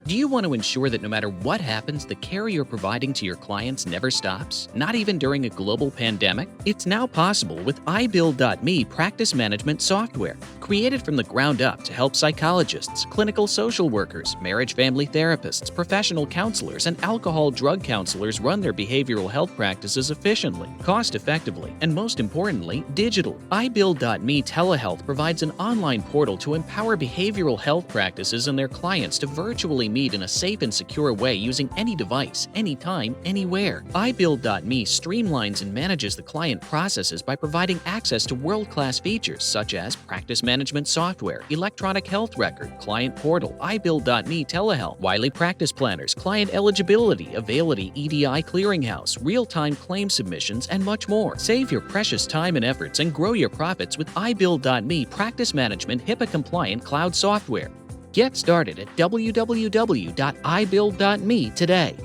Do you want to ensure that no matter what happens, the care you're providing to your clients never stops, not even during a global pandemic? It's now possible with iBuild.me practice management software, created from the ground up to help psychologists, clinical social workers, marriage family therapists, professional counselors, and alcohol drug counselors run their behavioral health practices efficiently, cost-effectively, and most importantly, digital. iBuild.me Telehealth provides an online portal to empower behavioral health practices and their clients to virtually meet in a safe and secure way using any device, anytime, anywhere. iBuild.me streamlines and manages the client processes by providing access to world-class features such as practice management software, electronic health record, client portal, iBuild.me telehealth, Wiley practice planners, client eligibility, Availity EDI clearinghouse, real-time claim submissions, and much more. Save your precious time and efforts and grow your profits with iBuild.me practice management HIPAA-compliant cloud software. Get started at www.ibuild.me today.